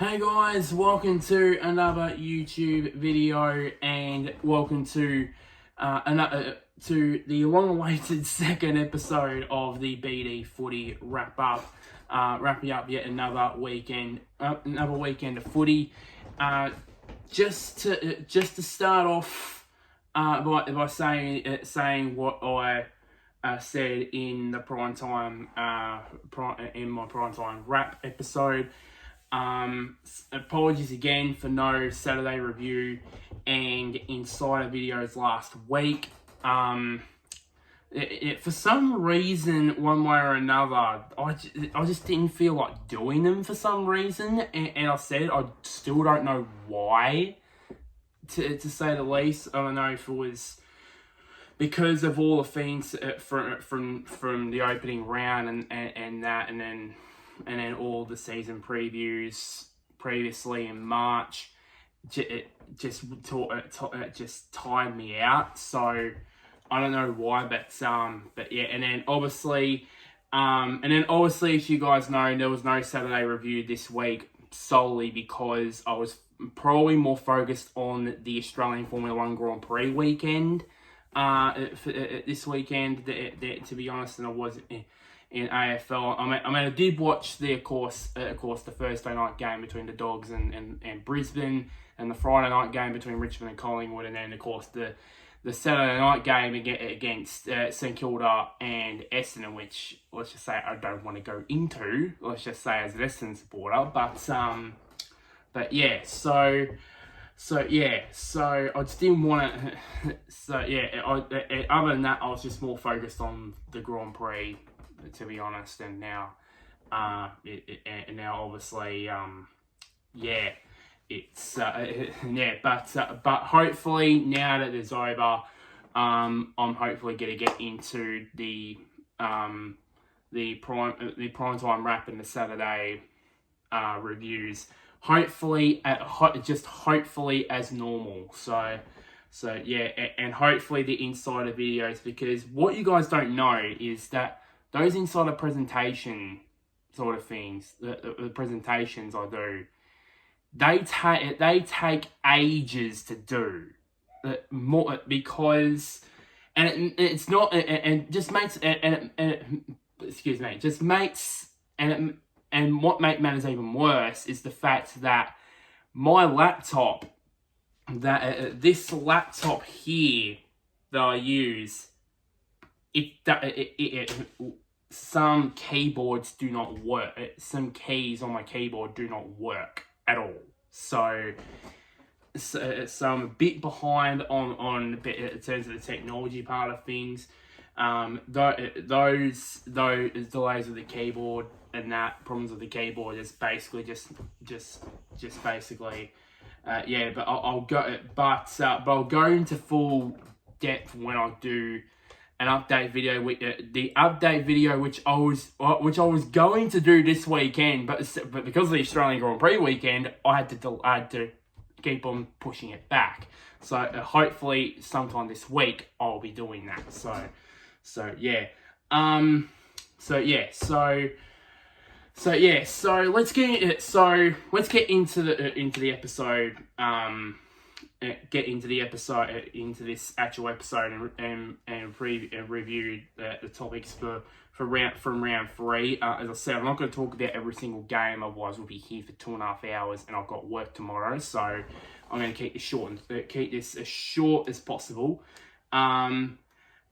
Hey guys, welcome to another YouTube video, and welcome to the long-awaited second episode of the BD Footy Wrap Up, wrapping up yet another weekend of footy. Just to start off by saying what I said in the prime time in my prime time wrap episode. Apologies again for no Saturday review and insider videos last week. For some reason, one way or another, I just didn't feel like doing them for some reason, and I said I still don't know why, to say the least. I don't know if it was because of all the things from the opening round and then all the season previews previously in March, just tired me out. So I don't know why, but yeah. And then obviously, as you guys know, there was no Saturday review this week solely because I was probably more focused on the Australian Formula One Grand Prix weekend this weekend. To be honest, and I wasn't in AFL. I did watch of course, the Thursday night game between the Dogs and Brisbane, and the Friday night game between Richmond and Collingwood, and then of course the Saturday night game against St Kilda and Essendon, which let's just say I don't want to go into. Let's just say as an Essendon supporter, but yeah. So I just didn't want to. So yeah. Other than that, I was just more focused on the Grand Prix, to be honest. And now, obviously, it's but hopefully now that it's over, I'm hopefully gonna get into the prime time wrap and the Saturday reviews. Hopefully as normal. So yeah, and hopefully the insider videos, because what you guys don't know is that those insider presentation sort of things, the presentations I do, they take ages to do, because it's not, and just makes and what matters even worse is the fact that my laptop, this laptop here that I use, some keyboards do not work. Some keys on my keyboard do not work at all. So I'm a bit behind on in terms of the technology part of things. Those delays with the keyboard and that problems with the keyboard is basically just basically but I'll go into full depth when I do an update video with the update video which I was going to do this weekend, but because of the Australian Grand Prix weekend, I had to keep on pushing it back. So hopefully sometime this week I'll be doing that. So let's get into the episode. Into this actual episode and review the topics from round 3. As I said, I'm not going to talk about every single game, otherwise we'll be here for 2.5 hours, and I've got work tomorrow. So I'm going to keep this as short as possible. I'm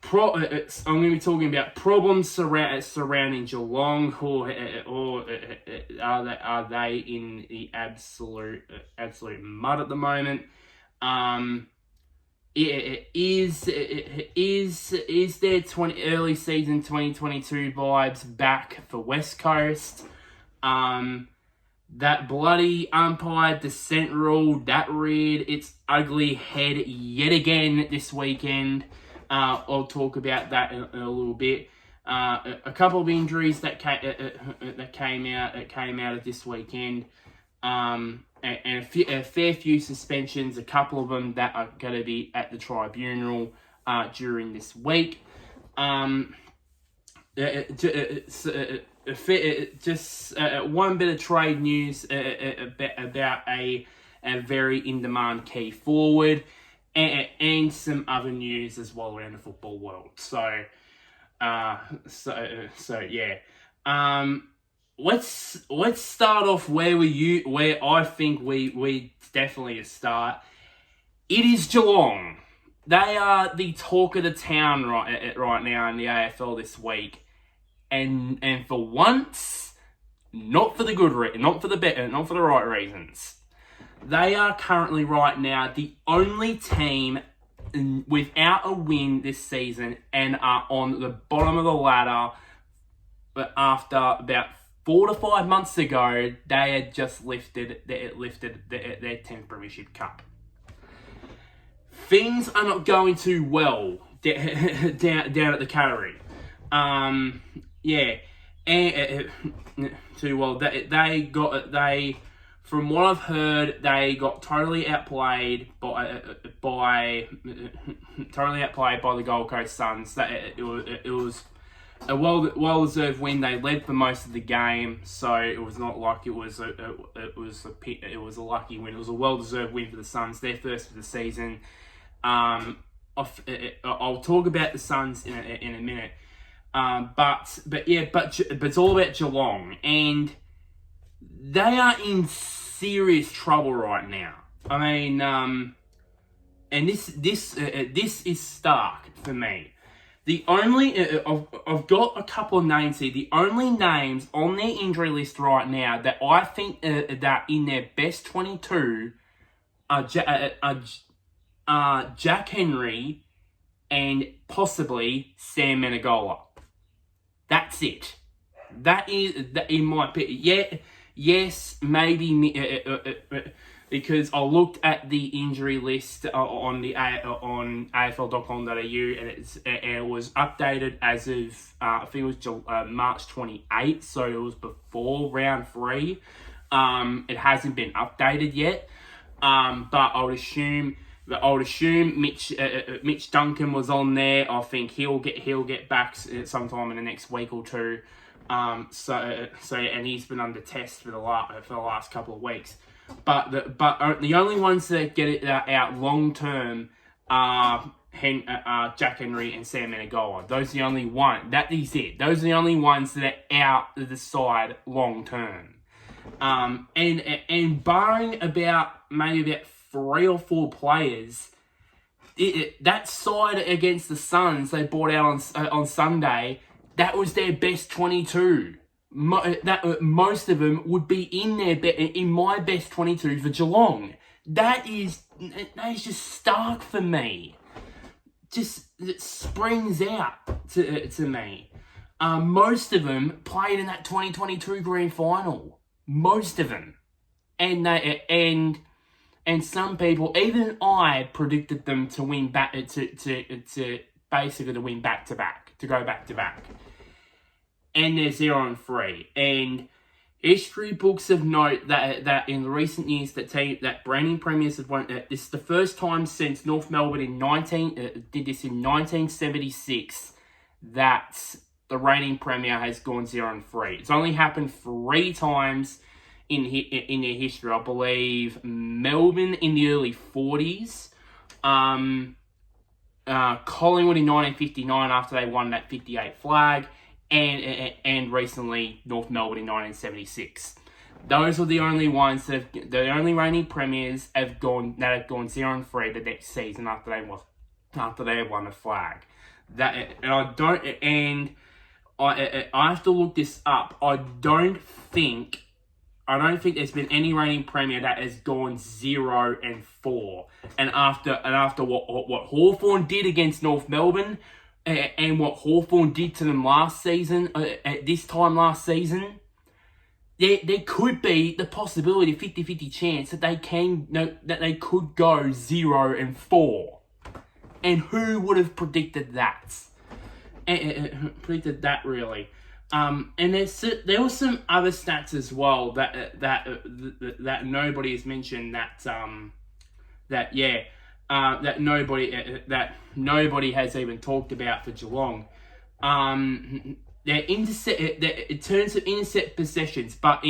going to be talking about problems surrounding Geelong, or are they in the absolute mud at the moment? Is there early season 2022 vibes back for West Coast? That bloody umpire dissent rule that reared its ugly head yet again this weekend. I'll talk about that in a little bit. A couple of injuries that came out of this weekend. And a fair few suspensions, a couple of them that are going to be at the tribunal during this week. just one bit of trade news about a very in-demand key forward, and some other news as well around the football world. So yeah. Let's start off where I think we definitely start. It is Geelong. They are the talk of the town right now in the AFL this week, and for once, not for the right reasons. They are currently right now the only team without a win this season and are on the bottom of the ladder. But after about 4 to 5 months ago, they had just lifted their 10th Premiership Cup. Things are not going too well down at the Cattery. Too well. They from what I've heard, they got totally outplayed by the Gold Coast Suns. It was a well-deserved win. They led for most of the game, so it was not like it was a lucky win. It was a well-deserved win for the Suns, their first of the season. I'll talk about the Suns in a minute. But it's all about Geelong, and they are in serious trouble right now. I mean, and this is stark for me. The only I've got a couple of names here. The only names on their injury list right now that I think that in their best 22 are Jack Henry and possibly Sam Menegola. That's it. That is in my opinion. Yeah, yes, maybe because I looked at the injury list on AFL.com.au and it was updated as of I think it was March 28th, so it was before round 3. It hasn't been updated yet, but I would assume Mitch Duncan was on there. I think he'll get back sometime in the next week or two. And he's been under test for the last couple of weeks. But the only ones that get it out long term are Jack Henry and Sam Menegola. Those are the only one. That is it. Those are the only ones that are out of the side long term. And barring maybe about 3 or 4 players, that side against the Suns they brought out on Sunday, that was their best 22. Most of them would be in my best 22 for Geelong. That is just stark for me. It springs out to me. Most of them played in that 2022 grand final. Most of them, and some people, even I, predicted them to win back to basically to win back to back, to go back to back. And they're 0-3. And history books have note that in the recent years that reigning premiers have won. This is the first time since North Melbourne did this in 1976 that the reigning premier has gone 0-3. It's only happened 3 times in their history. I believe Melbourne in the early 40s. Collingwood in 1959 after they won that 58 flag. And recently North Melbourne in 1976. Those were the only ones the only reigning premiers have gone 0-3 the next season after they won the flag. I have to look this up. I don't think there's been any reigning premier that has gone 0-4. And after what Hawthorn did against North Melbourne. And what Hawthorn did to them last season, at this time last season, there could be the possibility, 50-50 chance that they could go 0-4. And who would have predicted that? Predicted that really. And there were some other stats as well that nobody has mentioned that nobody has even talked about for Geelong. in terms of intercept possessions, but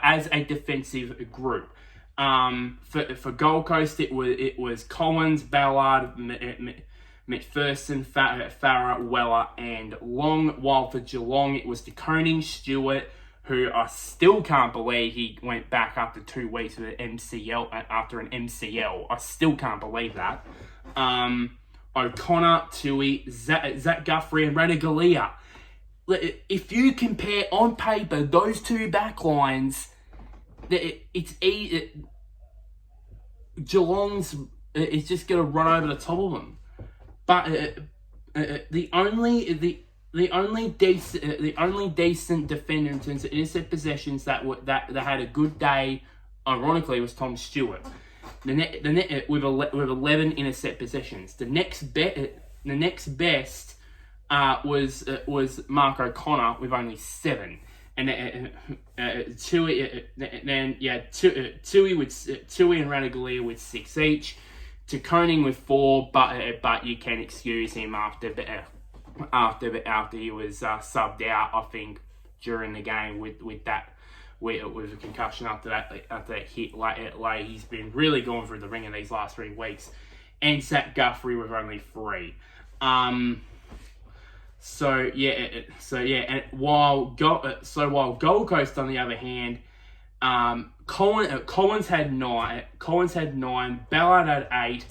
as a defensive group. For Gold Coast, it was Collins, Ballard, McPherson, Farah, Weller, and Long. While for Geelong, it was De Koning, Stewart, who I still can't believe he went back after 2 weeks with an MCL. After an MCL, I still can't believe that. O'Connor, Tui, Zach Guthrie, and Radigalia. If you compare on paper those two back lines, Geelong's is just going to run over the top of them. But the only decent defender in terms of intercept possessions that had a good day, ironically, was Tom Stewart. With 11 intercept possessions. The next best was Mark O'Connor with only 7. And Tui and Radigalia with 6 each. To Koning with 4, but you can excuse him after he was subbed out. I think during the game with a concussion after that hit. Like he's been really going through the ringer these last 3 weeks. And Zach Guthrie with only 3. And while Gold Coast on the other hand, Collins had 9, Ballard had 8,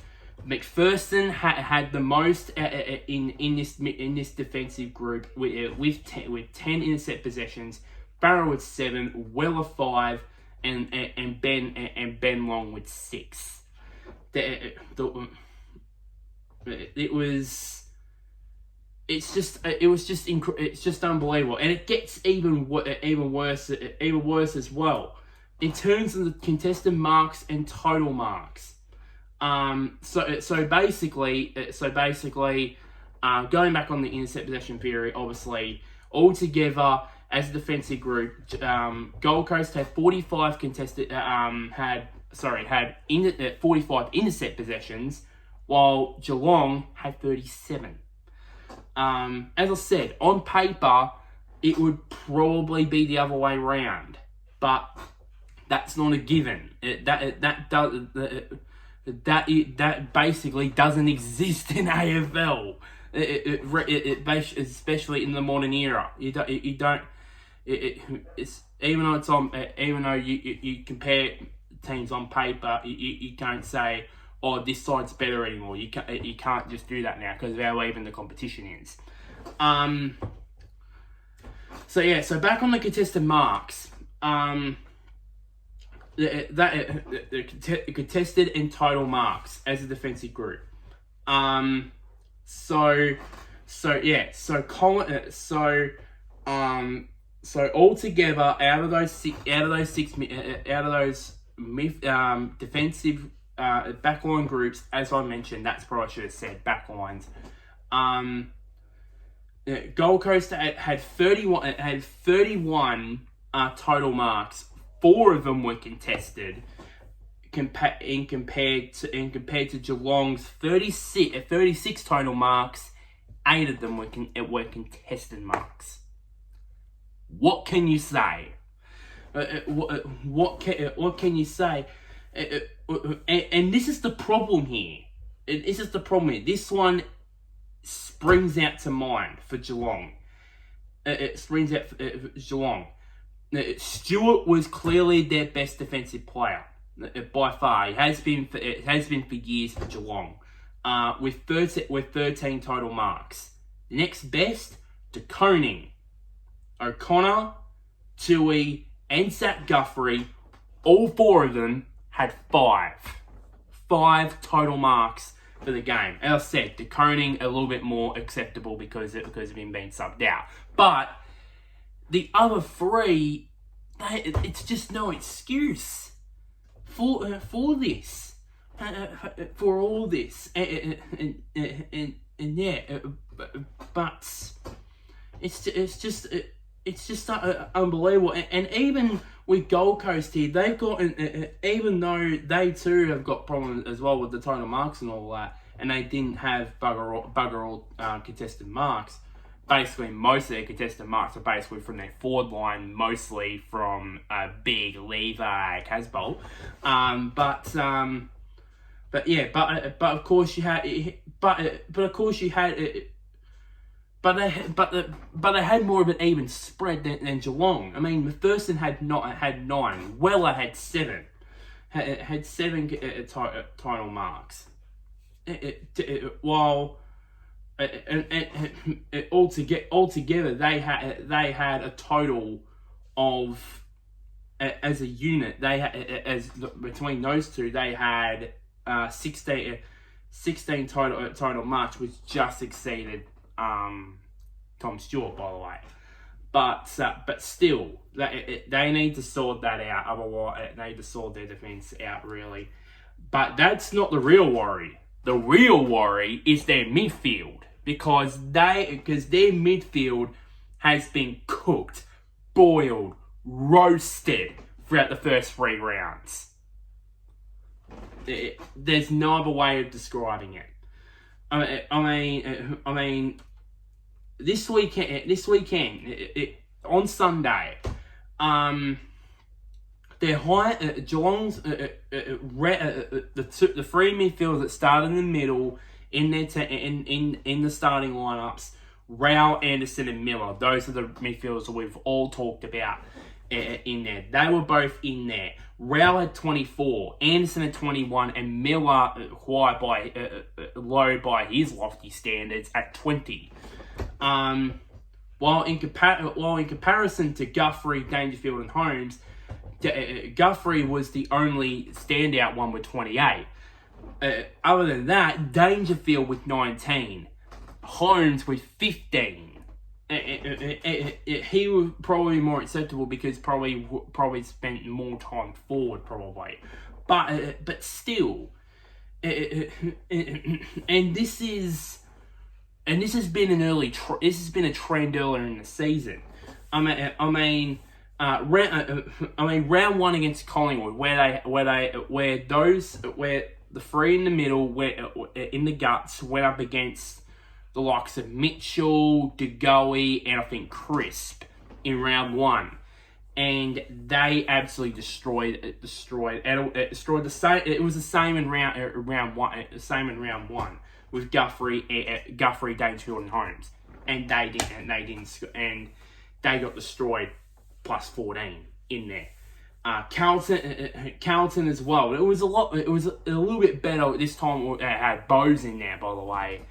McPherson had the most in this defensive group with 10 intercept possessions, Barrow with 7, Weller 5, and Ben Long with 6. It's just unbelievable, and it gets even worse as well in terms of the contested marks and total marks. So basically, going back on the intercept possession theory, obviously altogether as a defensive group, Gold Coast had 45 had 45 intercept possessions, while Geelong had 37. As I said, on paper, it would probably be the other way around, but that's not a given. That basically doesn't exist in AFL. Especially in the modern era, it's even though you compare teams on paper, you can't say, oh, this side's better anymore. You can't just do that now because of how even the competition is. So back on the contested marks. The contested and total marks as a defensive group. So altogether, out of those defensive backline groups, as I mentioned, that's what I should have said, backlines. Gold Coast had 31 total marks. 4 of them were contested. Compared to Geelong's 36 total marks, 8 of them were contested marks. What can you say? What can you say? And this is the problem here. This one springs out to mind for Geelong. Stewart was clearly their best defensive player by far. It has been for years for Geelong. With 13 total marks. The next best, De Koning, O'Connor, Tui, and Zach Guthrie. All 4 of them had 5 total marks for the game. As I said, De Koning a little bit more acceptable because of him being subbed out. But the other 3, it's just no excuse for this, for all this, but it's just unbelievable. And even with Gold Coast here, they've got, even though they too have got problems as well with the total marks and all that, and they didn't have bugger all contested marks, basically most of their contested marks are basically from their forward line, mostly from Big, Levi, Casbolt. But of course you had, but they had more of an even spread than Geelong. I mean, McPherson had 9, Weller had 7, had 7 title marks. While altogether they had a total of, as a unit, they had, between those two they had 16 total marks, which just exceeded Tom Stewart, by the way. But still, they need to sort that out. Otherwise, they need to sort their defence out, really. But that's not the real worry. The real worry is their midfield, because their midfield has been cooked, boiled, roasted throughout the first 3 rounds. There's no other way of describing it. I mean, this weekend, on Sunday, Geelong's the 3 midfielders that started in the middle in the starting lineups, Rao, Anderson, and Miller. Those are the midfielders that we've all talked about in there. They were both in there. Rao had 24, Anderson had 21, and Miller, low by his lofty standards, at 20. While in comparison to Guthrie, Dangerfield, and Holmes, Guthrie was the only standout one with 28. Other than that, Dangerfield with 19, Holmes with 15. He was probably more acceptable because probably spent more time forward, probably. But still, and this has been a trend earlier in the season. Round 1 against Collingwood, where the 3 in the middle, in the guts, went up against the likes of Mitchell, DeGoey, and I think Crisp in round 1, and they absolutely destroyed. And it destroyed the same. It was the same in round 1. Same in round 1 with Guthrie, Dangerfield, and Holmes, and they got destroyed plus 14 in there. Carlton as well. It was a little bit better this time. It had Bose in there, by the way,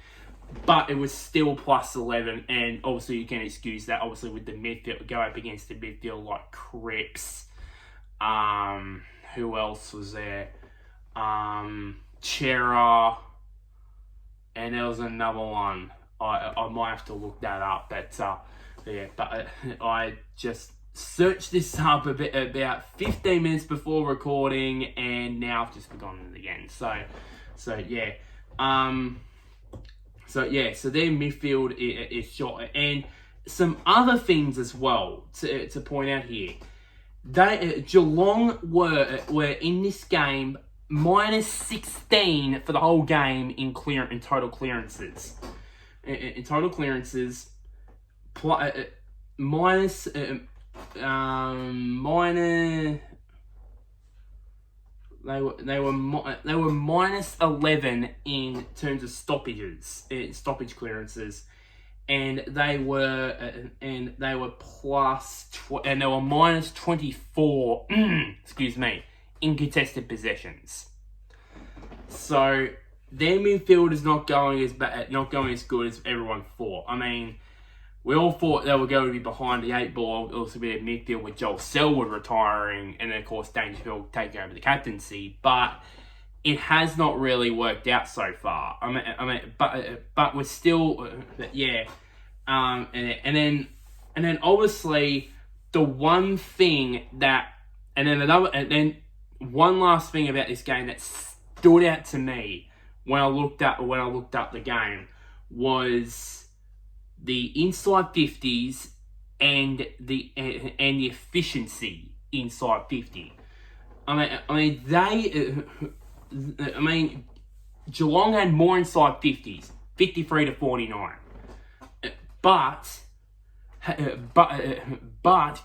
but it was still plus 11. And obviously you can excuse that. Obviously with the midfield, go up against the midfield like Cripps. Who else was there? Chera, and there was another one. I might have to look that up. But I just searched this up about 15 minutes before recording, and now I've just forgotten it again. So their midfield is shot. And some other things as well to point out here. Geelong were in this game minus 16 for the whole game in total clearances. In total clearances, minus they were minus 11 in terms of stoppages, stoppage clearances, and they were minus 24. Excuse me, in contested possessions. So their midfield is not going as good as everyone thought. I mean, we all thought they were going to be behind the 8 ball, also be a midfield with Joel Selwood retiring, and then of course Dangerfield taking over the captaincy. But it has not really worked out so far. But we're still, and then obviously the one thing that, and then one last thing about this game that stood out to me when I looked up the game was the inside 50s and the efficiency inside 50. Geelong had more inside 50s, 53 to 49. but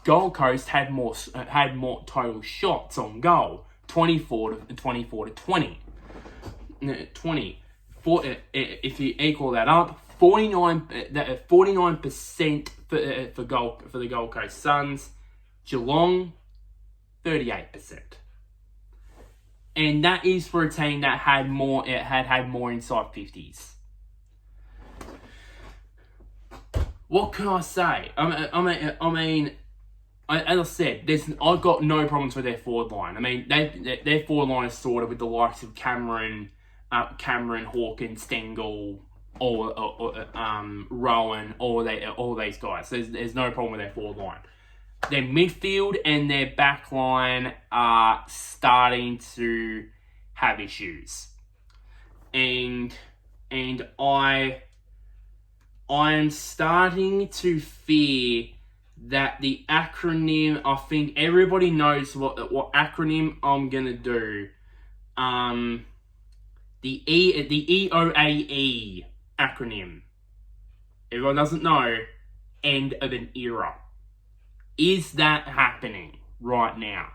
Gold Coast had more total shots on goal, 24 to 20. If you equal that up, 49% for the Gold Coast Suns. Geelong, 38%. And that is for a team that had more inside 50s. What can I say? I mean, as I said, I've got no problems with their forward line. I mean, their forward line is sorted with the likes of Cameron, Hawkins, Stengel, Rowan, all these guys. There's no problem with their forward line. Their midfield and their back line are starting to have issues, and I'm starting to fear that the acronym, I think everybody knows what acronym I'm gonna do. The EOAE acronym. Everyone doesn't know. End of an era. Is that happening right now?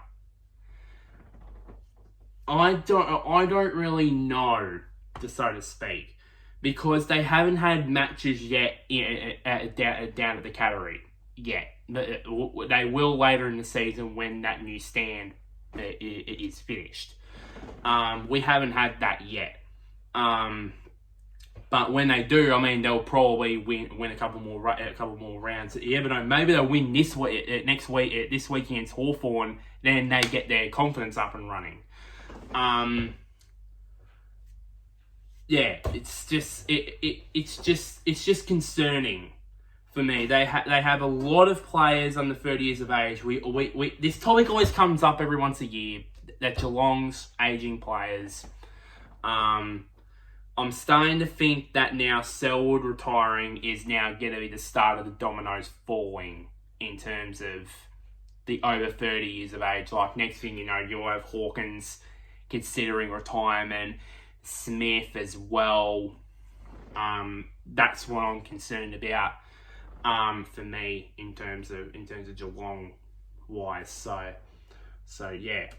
I don't really know, so to speak, because they haven't had matches yet down at the category yet. They will later in the season when that new stand is finished. We haven't had that yet. But when they do, I mean, they'll probably win a couple more rounds. You never know. Maybe they'll win this week, this week against Hawthorn. Then they get their confidence up and running. Yeah, it's just concerning for me. They have a lot of players under 30 years of age. We this topic always comes up every once a year, that Geelong's aging players. I'm starting to think that now Selwood retiring is now going to be the start of the dominoes falling in terms of the over 30 years of age. Like, next thing you know, you'll have Hawkins considering retirement, Smith as well. That's what I'm concerned about for me in terms of Geelong wise. So yeah.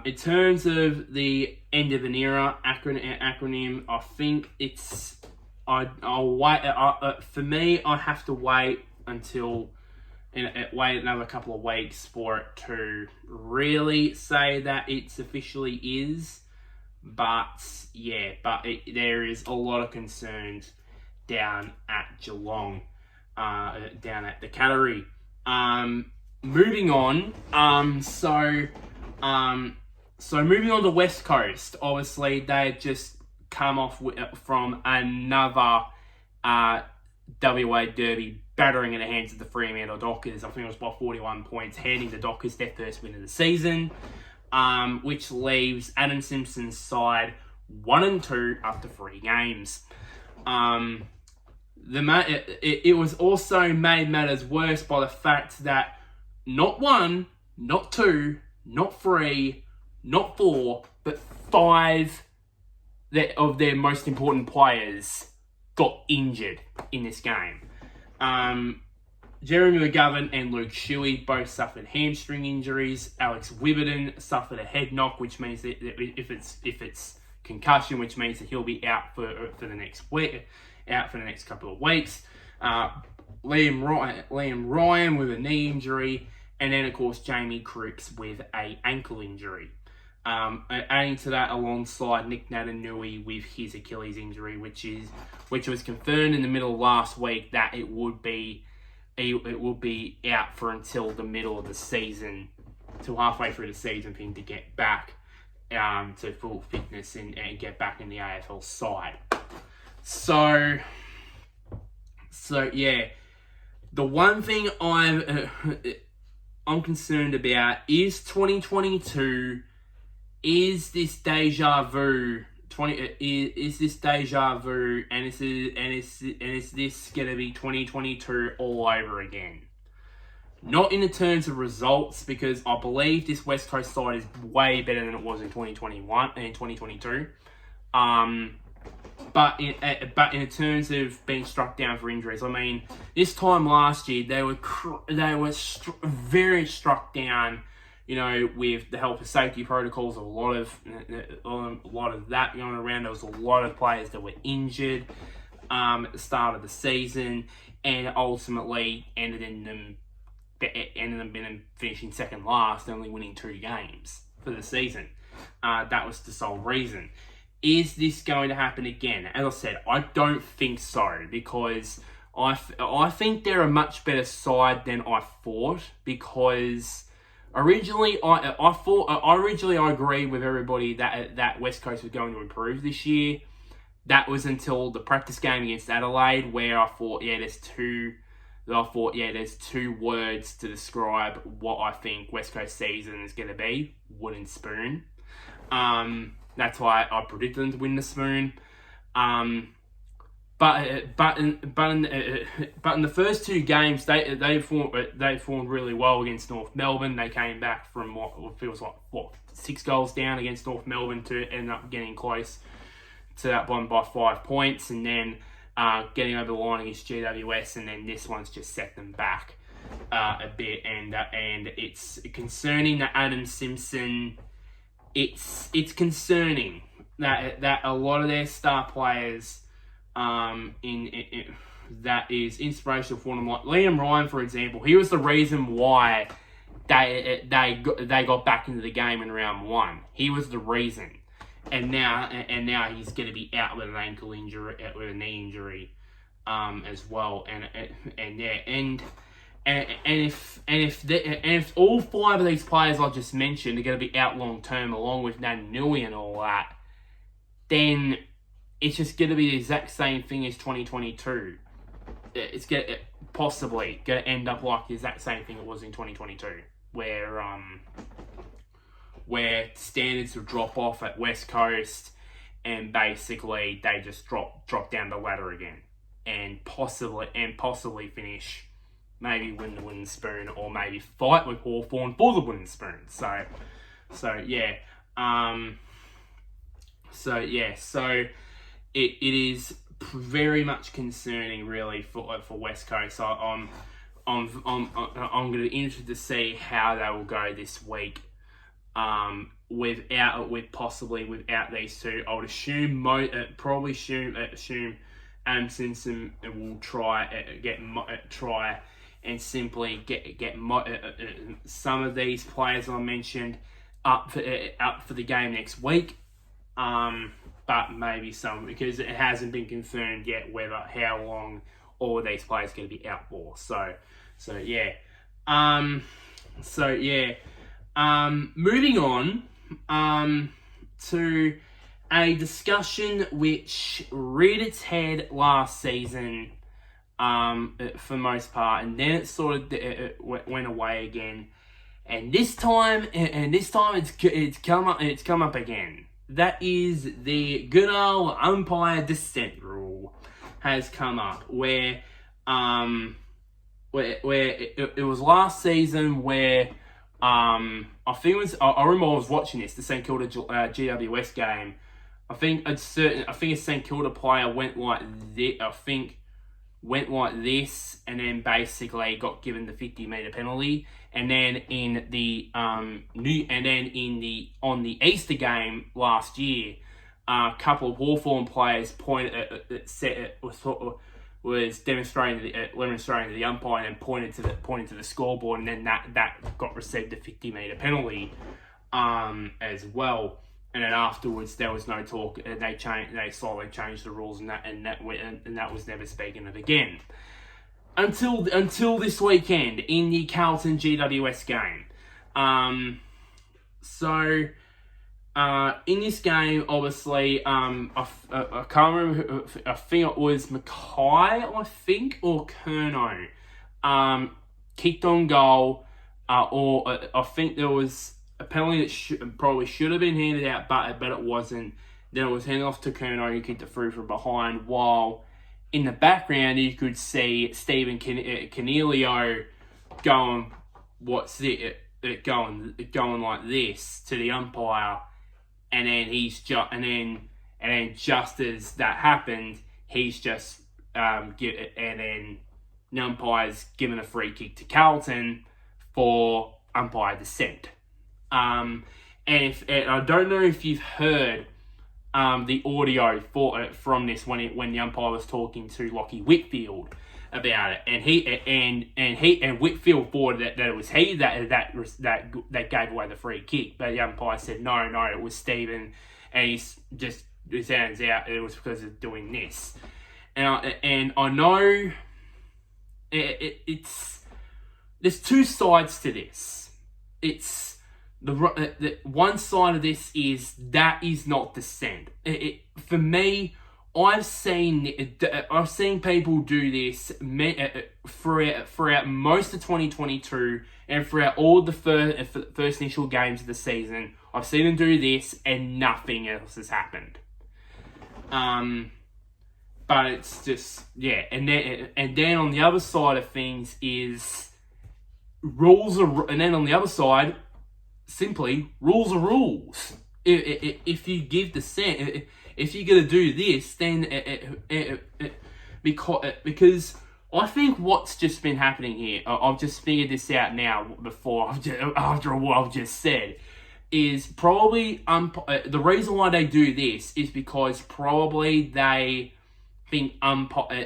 In terms of the end of an era acronym, I think it's I'll wait. For me, I have to wait until wait another couple of weeks for it to really say that it's officially is. But yeah, there is a lot of concerns down at Geelong, down at the category. Moving on. So moving on to West Coast. Obviously, they just come off from another WA Derby battering in the hands of the Fremantle Dockers. I think it was by 41 points, handing the Dockers their first win of the season, which leaves Adam Simpson's side 1-2 after 3 games. It was also made matters worse by the fact that not 1, not 2, not 3, not 4, but 5 of their most important players got injured in this game. Jeremy McGovern and Luke Shuey both suffered hamstring injuries. Alex Wibberton suffered a head knock, which means that if it's concussion, which means that he'll be out for the next week, out for the next couple of weeks. Liam Ryan with a knee injury, and then of course Jamie Cripps with an ankle injury. Adding to that, alongside Nick Natanui with his Achilles injury, which was confirmed in the middle of last week that it would be out for until the middle of the season, till halfway through the season, for him to get back to full fitness and get back in the AFL side. So yeah, the one thing I'm concerned about is 2022. Is this deja vu? Is this deja vu? And is this gonna be 2022 all over again? Not in the terms of results, because I believe this West Coast side is way better than it was in 2021 and 2022. But in terms of being struck down for injuries, I mean, this time last year they were very struck down. You know, with the health and safety protocols, a lot of that going around. There was a lot of players that were injured at the start of the season, and ultimately ended in them finishing second last, only winning 2 games for the season. That was the sole reason. Is this going to happen again? As I said, I don't think so, because I think they're a much better side than I thought, because originally I agree with everybody that West Coast was going to improve this year. That was until the practice game against Adelaide, where I thought, there's two words to describe what I think West Coast season is going to be: wooden spoon. That's why I predicted them to win the spoon. But in the first 2 games, they formed really well against North Melbourne. They came back from what feels like 6 goals down against North Melbourne to end up getting close to that one by 5 points, and then getting over the line against GWS, and then this one's just set them back a bit. And it's concerning that Adam Simpson. It's concerning that a lot of their star players, that is inspirational for them, like Liam Ryan, for example. He was the reason why they got back into the game in round 1. He was the reason, and now he's going to be out with an ankle injury, with a knee injury, as well. And if all 5 of these players I just mentioned are going to be out long term, along with Nanui and all that, then it's just going to be the exact same thing as 2022. It's possibly going to end up like the exact same thing it was in 2022, where standards will drop off at West Coast, and basically they just drop down the ladder again, and possibly finish. Maybe win the wooden spoon, or maybe fight with Hawthorn for the wooden spoon. So it is very much concerning, really, for West Coast. So I'm going to be interested to see how they will go this week. Without these 2, I would assume assume Adam Simpson will try and simply get some of these players I mentioned up for the game next week, but maybe some, because it hasn't been confirmed yet how long all of these players are going to be out for. Moving on to a discussion which reared its head last season, for the most part, and then it sort of went away again, and this time it's come up again. That is the good old umpire dissent rule has come up, where it was last season, where I think it was, I remember I was watching this, the St Kilda GWS game. I think a St Kilda player went like this, and then basically got given the 50-meter penalty. And then on the Easter game last year, a couple of Hawthorn players was demonstrating to the umpire, and pointed to the scoreboard, and then that got received a 50-meter penalty, as well. And then afterwards, there was no talk. They slowly changed the rules, and that was never spoken of again until this weekend in the Carlton GWS game. In this game, obviously, I can't remember. I think it was Mackay, or Curnow, kicked on goal, or I think there was a penalty that probably should have been handed out, but it wasn't. Then it was handed off to Curnow, who kicked it through from behind, while in the background you could see Stephen Canelio going, going like this to the umpire, and then and then just as that happened, he's just and then the umpire's given a free kick to Carlton for umpire dissent. And I don't know if you've heard the audio from this when the umpire was talking to Lachie Whitfield about it, and Whitfield thought that it was he that gave away the free kick, but the umpire said no, it was Stephen, and it turns out it was because of doing this, and I know it's there's two sides to this. It's the one side of this is that is not dissent. For me, I've seen people do this throughout most of 2022 and throughout all the first initial games of the season. I've seen them do this and nothing else has happened. But it's just, yeah. And then on the other side of things is and then on the other side, simply, rules are rules. If you give dissent, if you're going to do this, then because I think what's just been happening here, I've just figured this out now after what I've just said, is probably the reason why they do this is because probably they think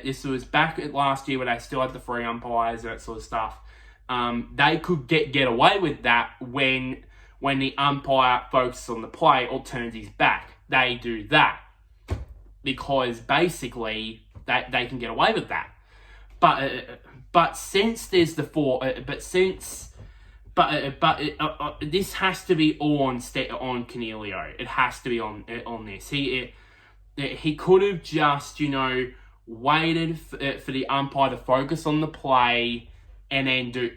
this was back last year when they still had the free umpires, that sort of stuff. They could get away with that when the umpire focuses on the play or turns his back. They do that because basically they can get away with that. But since there's the this has to be all on Cornelio. It has to be on this. He could have just waited for the umpire to focus on the play and then do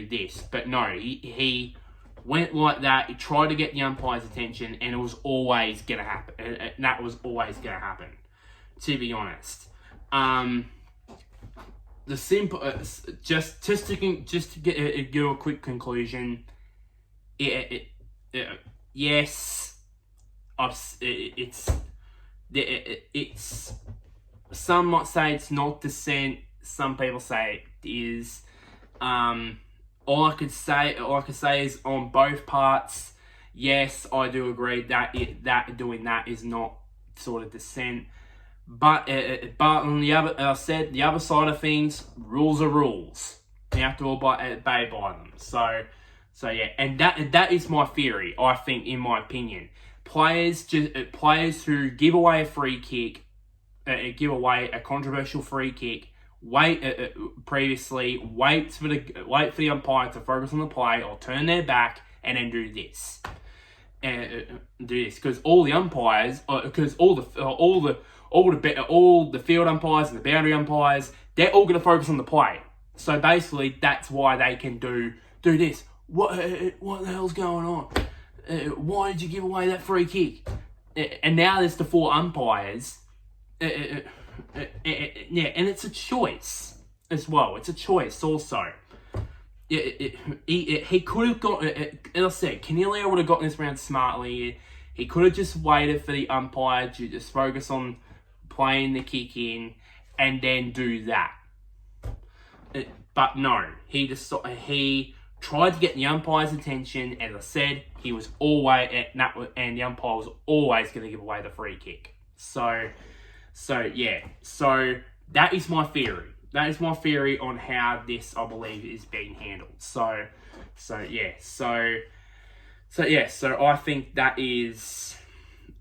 this. But no, he went like that. He tried to get the umpire's attention, and it was always gonna happen. And that was always gonna happen, to be honest. The simple, just to give a quick conclusion. Yes, it's some might say it's not dissent. Some people say it is. All I could say is on both parts. Yes, I do agree that doing that is not sort of dissent. But on the other, the other side of things, rules are rules. You have to obey by them. So yeah, and that is my theory. I think, in my opinion, players who give away a free kick, give away a controversial free kick, wait for the umpire to focus on the play or turn their back and then do this. Because all the umpires, because all the field umpires and the boundary umpires, they're all going to focus on the play. So basically, that's why they can do this. What the hell's going on? Why did you give away that free kick? And now there's the four umpires. Yeah, and it's a choice as well. It's a choice also. He could have got, as I said, Cornelio would have gotten this round smartly. He could have just waited for the umpire to just focus on playing the kick in and then do that. But no, he tried to get the umpire's attention. As I said, he was always, and the umpire was always going to give away the free kick. So yeah. So that is my theory. That is my theory on how this, I believe, is being handled. So yeah. So I think that is,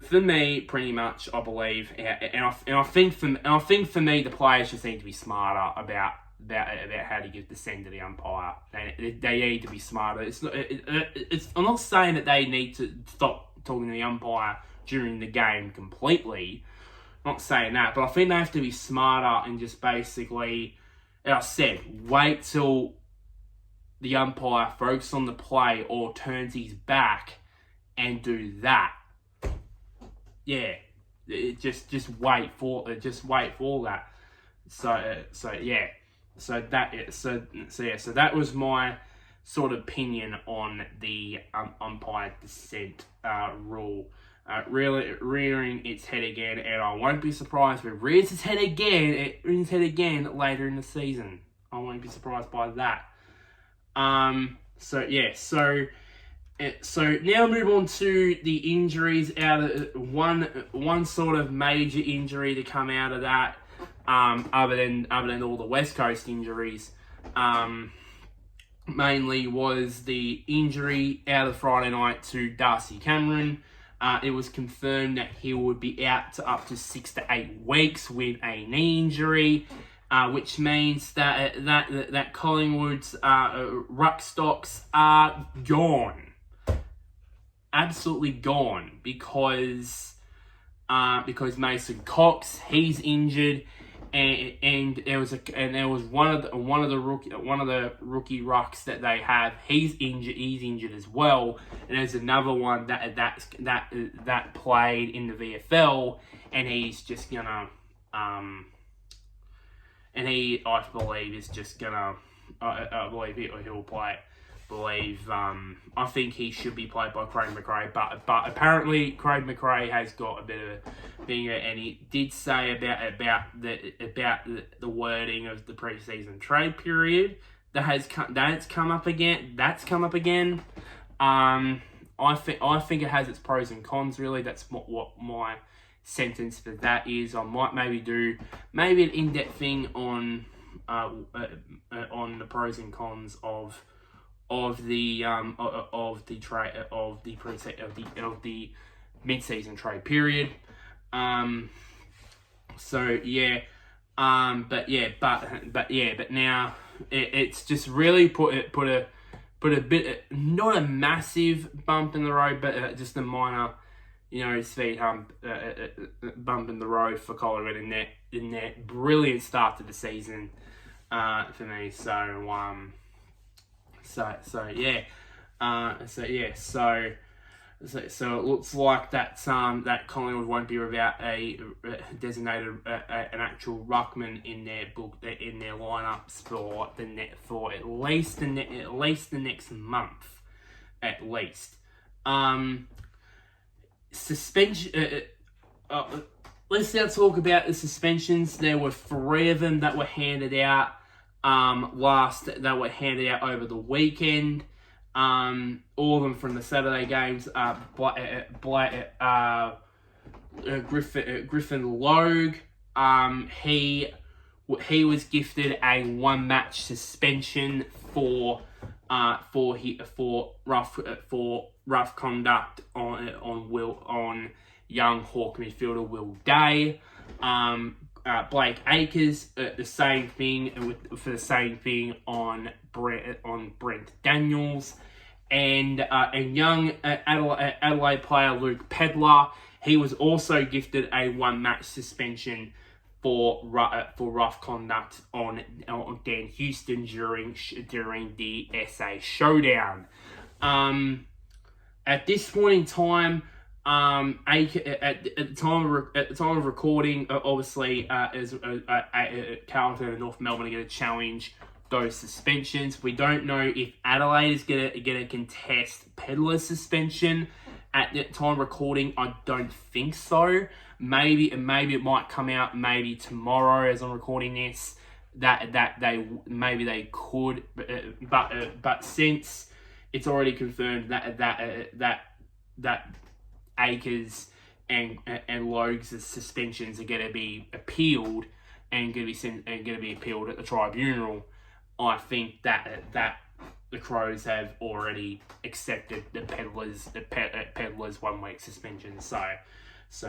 for me, pretty much, I believe, and I think for me, the players just need to be smarter about how to give dissent to the umpire. They need to be smarter. I'm not saying that they need to stop talking to the umpire during the game completely. I'm not saying that, but I think they have to be smarter and just basically, as I said, wait till the umpire focuses on the play or turns his back and do that. Yeah, just wait for that. So yeah. So that was my sort of opinion on the umpire dissent rule. really rearing its head again, and I won't be surprised if it rears its head again later in the season. I won't be surprised by that. So now move on to the injuries. Out of one sort of major injury to come out of that, other than all the West Coast injuries, mainly was the injury out of Friday night to Darcy Cameron. It was confirmed that he would be out to up to 6 to 8 weeks with a knee injury, which means that Collingwood's ruck stocks are gone, absolutely gone, because Mason Cox, he's injured. And there was one of the rookie rucks that they have. He's injured as well. And there's another one that played in the VFL, and he's just gonna and he, I believe, is just gonna I believe he'll play. I think he should be played by Craig McRae, but apparently Craig McRae has got a bit of a thing, and he did say about the wording of the preseason trade period that's come up again. I think it has its pros and cons. Really, that's what my sentence for that is. I might maybe do an in-depth thing on the pros and cons of the mid-season trade period. But now it's just really put a bit, not a massive bump in the road, but just a minor, speed bump in the road for Collingwood in their brilliant start to the season for me. So it looks like that Collingwood won't be without a designated an actual ruckman in their lineups for at least the next month, at least. Suspension. Let's now talk about the suspensions. There were 3 of them that were handed out. That were handed out over the weekend. All of them from the Saturday games. Griffin Logue. He was gifted a 1-match suspension for rough conduct on young Hawk midfielder Will Day. Blake Acres, the same thing for the same thing on Brent Daniels, and young Adelaide player Luke Pedlar. He was also gifted a 1-match suspension for rough conduct on Dan Houston during the SA Showdown. At this point in time, at the time of recording, obviously, as Carlton and North Melbourne are going to challenge those suspensions. We don't know if Adelaide is going to contest Pedlar's suspension at the time of recording. I don't think so. Maybe it might come out maybe tomorrow as I'm recording this that they could, but since it's already confirmed that Acres and Logues' suspensions are going to be appealed and going to be appealed at the tribunal, I think that the Crows have already accepted the Pedlar's 1-week suspension. So it's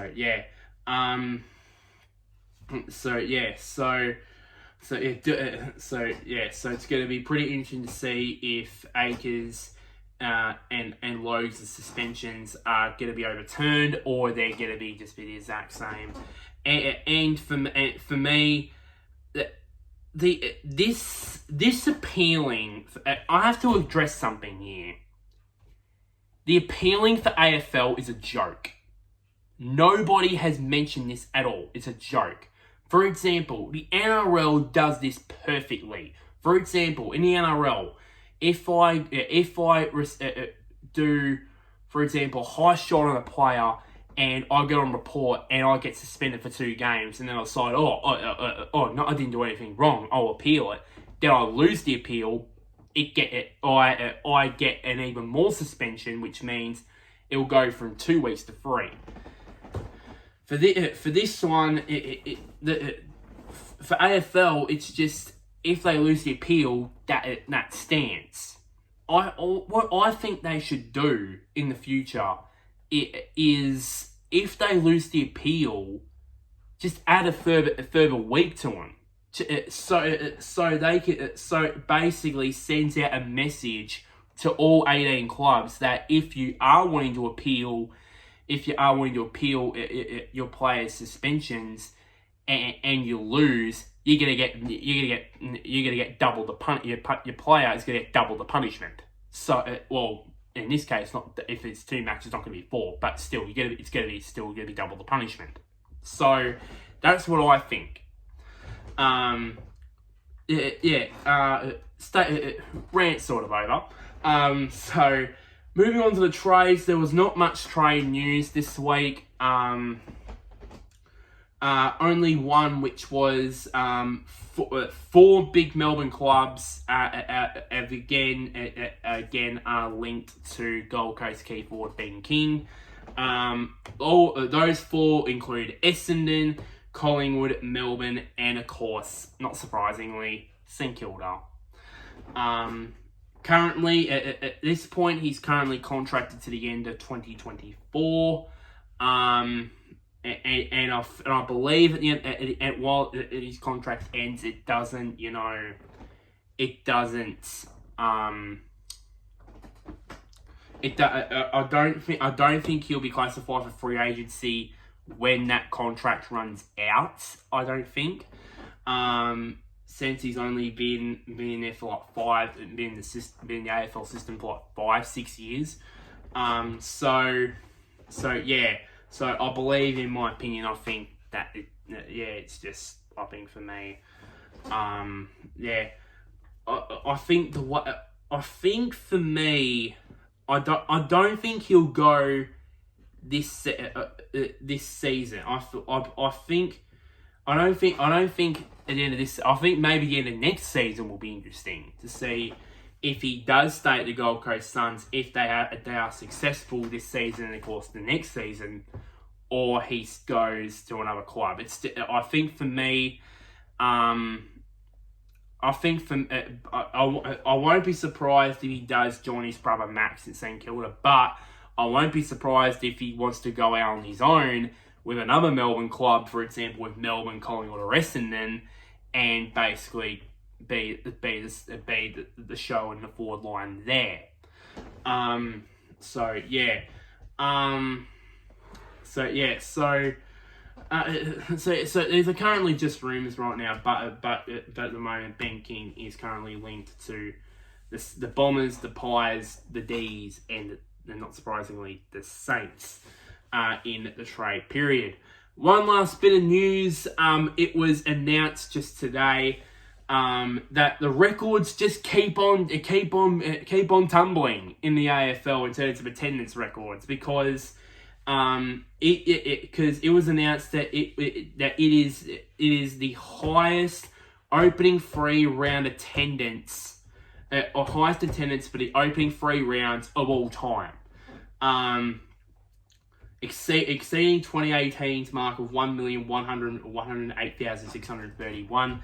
going to be pretty interesting to see if Acres and Logues' suspensions are going to be overturned, or they're going to be the exact same. And for me, this appealing, I have to address something here. The appealing for AFL is a joke. Nobody has mentioned this at all. It's a joke. For example, the NRL does this perfectly. For example, in the NRL, if I do, for example, high shot on a player and I get on report and I get suspended for 2 games, and then I decide, no, I didn't do anything wrong, I'll appeal it. Then I lose the appeal, I get an even more suspension, which means it will go from 2 weeks to 3. For this one, for AFL, it's just, if they lose the appeal, that stands. What I think they should do in the future is, if they lose the appeal, just add a further week to them. So it basically sends out a message to all 18 clubs that if you are wanting to appeal your players' suspensions and you lose, you're gonna get double the your player is gonna get double the punishment. So in this case, not if it's 2 matches, it's not gonna be 4, but still it's still gonna be double the punishment. So that's what I think. Rant sort of over. So moving on to the trades, there was not much trade news this week. Only one, which was 4 big Melbourne clubs again are linked to Gold Coast key forward Ben King. All those 4 include Essendon, Collingwood, Melbourne, and of course, not surprisingly, St Kilda. Currently, at this point, he's currently contracted to the end of 2024. And I believe at the end, while his contract ends, I don't think he'll be classified for free agency when that contract runs out. I don't think. Since he's only been there for like been in the AFL system for like 5-6 years. So I believe, in my opinion, I think that it's just, I think for me, I think for me, I don't think he'll go this season. I don't think at the end of this. I think maybe the end of next season will be interesting to see if he does stay at the Gold Coast Suns, if they are successful this season and of course the next season, or he goes to another club. I think for me, I won't be surprised if he does join his brother Max at St Kilda, but I won't be surprised if he wants to go out on his own with another Melbourne club, for example, with Melbourne, Collingwood, or Essendon, and basically be the show in the forward line there. So these are currently just rumours right now, but at the moment, Ben King is currently linked to the Bombers, the Pies, the D's, and not surprisingly, the Saints in the trade period. One last bit of news. It was announced just today that the records just keep on tumbling in the AFL in terms of attendance records, because it was announced that it is the highest opening 3 round attendance, or highest attendance for the opening 3 rounds of all time. Exceeding 2018's mark of 1,108,631.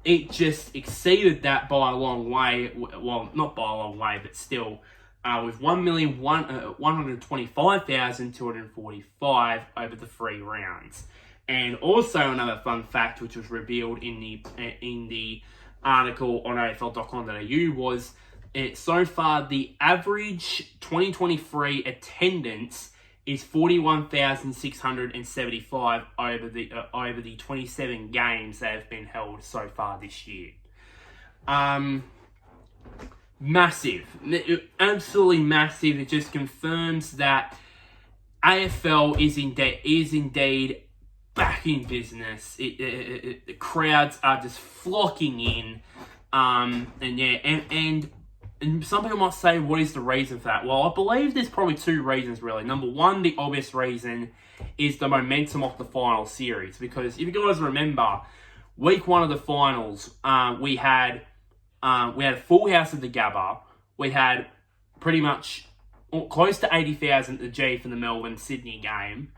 It just exceeded that by a long way. Well, not by a long way, but still, with 1,125,245 over the 3 rounds. And also another fun fact, which was revealed in the article on AFL.com.au, was so far the average 2023 attendance is 41,675 over the 27 games that have been held so far this year. Massive, absolutely massive. It just confirms that AFL is indeed back in business. The crowds are just flocking in, and and some people might say, what is the reason for that? Well, I believe there's probably two reasons, really. Number one, the obvious reason is the momentum of the final series. Because if you guys remember, week one of the finals, we had a full house at the Gabba. We had pretty much close to 80,000 at the G for the Melbourne-Sydney game.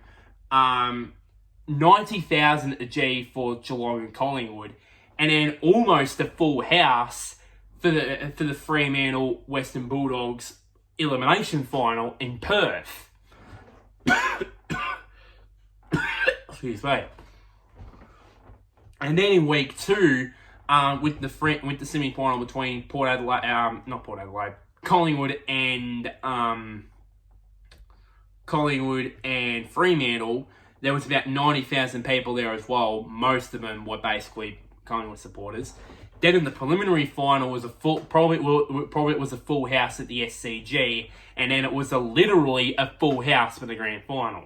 90,000 at the G for Geelong and Collingwood. And then almost a full house for the Fremantle Western Bulldogs elimination final in Perth. Excuse me. And then in week two, with the semi-final between Collingwood and Fremantle, there was about 90,000 people there as well. Most of them were basically Collingwood supporters. Then in the preliminary final was probably it was a full house at the SCG, and then it was literally a full house for the grand final.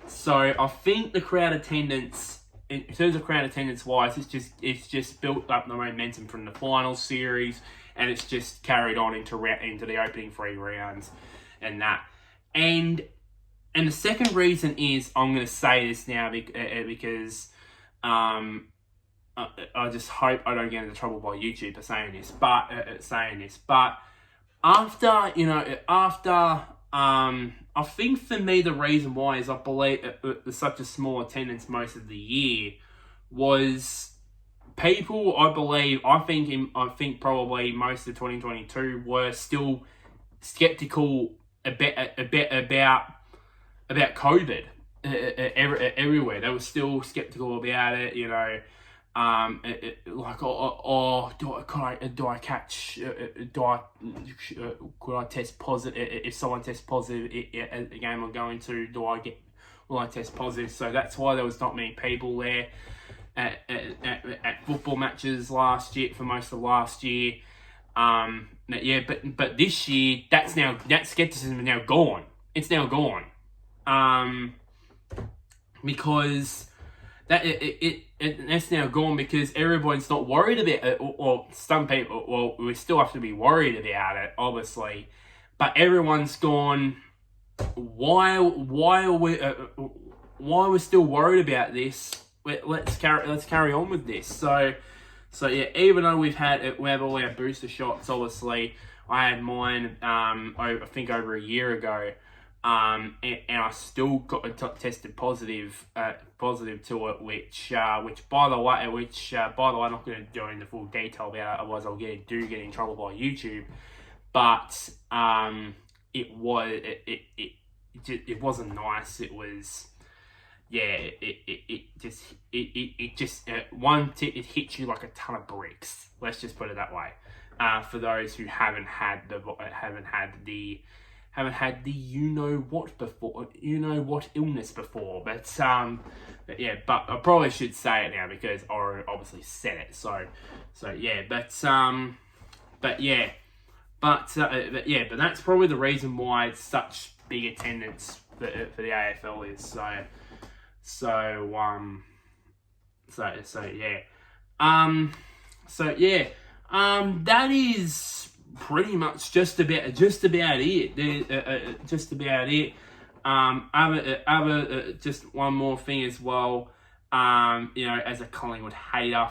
So I think the crowd attendance, in terms of crowd attendance wise, it's just built up the momentum from the final series, and it's just carried on into the opening 3 rounds, and that. And the second reason is, I'm going to say this now because I just hope I don't get into trouble by YouTube for saying this. But after I think for me the reason why is I believe there's such a small attendance most of the year was people. I think probably most of 2022 were still skeptical about COVID everywhere. They were still skeptical about it, you know. Could I test positive? If someone tests positive at the game I'm going to, will I test positive? So that's why there was not many people there at football matches last year, for most of last year. But this year, that skepticism is now gone. It's now gone. Because it's now gone because everyone's not worried about it, or some people. Well, we still have to be worried about it, obviously, but everyone's gone. Why are we still worried about this? Let's carry on with this. So yeah. Even though we have all our booster shots, obviously, I had mine. I think over a year ago. And I still got tested positive to it, which by the way, I'm not going to go into full detail about it, otherwise I'll get in trouble by YouTube. But it wasn't nice. It was, yeah. It hits you like a ton of bricks. Let's just put it that way. For those who haven't had the what illness before, but I probably should say it now because I obviously said it. So yeah, but that's probably the reason why it's such big attendance for the AFL is that is pretty much just about it. Just one more thing as well. As a Collingwood hater,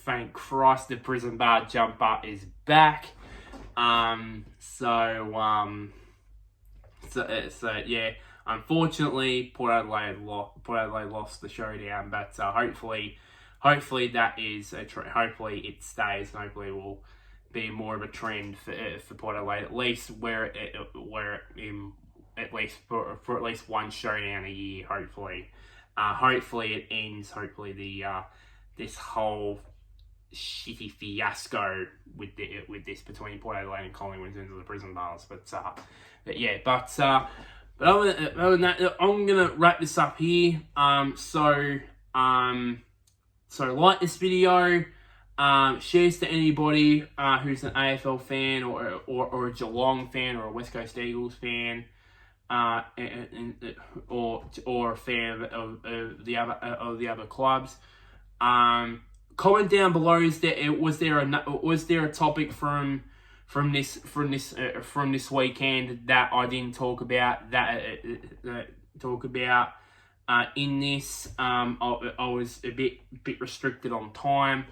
thank Christ the prison bar jumper is back. Yeah. Unfortunately, Port Adelaide lost the showdown, but hopefully that is hopefully it stays, and hopefully it will be more of a trend for Port Adelaide, at least for at least one showdown a year. Hopefully it ends. Hopefully this whole shitty fiasco with this between Port Adelaide and Collingwood into the prison bars. But other than that, I'm gonna wrap this up here. So like this video. Shares to anybody who's an AFL fan or a Geelong fan or a West Coast Eagles fan, or a fan of the other clubs. Comment down below. Was there a topic from from this weekend that I didn't talk about in this. I was a bit restricted on time,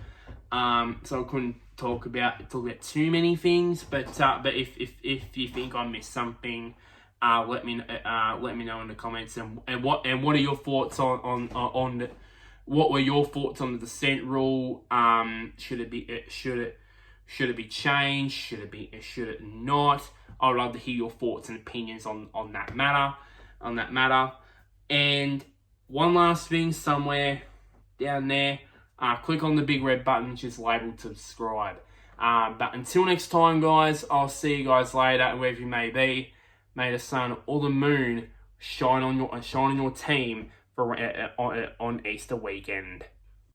so I couldn't talk about too many things. But if you think I missed something, let me know in the comments. And what are your thoughts on the, what were your thoughts on the dissent rule? Should it be changed? Should it not? I would love to hear your thoughts and opinions on that matter. And one last thing, somewhere down there, click on the big red button which is labeled subscribe. But until next time, guys, I'll see you guys later, wherever you may be. May the sun or the moon shine on your team on Easter weekend.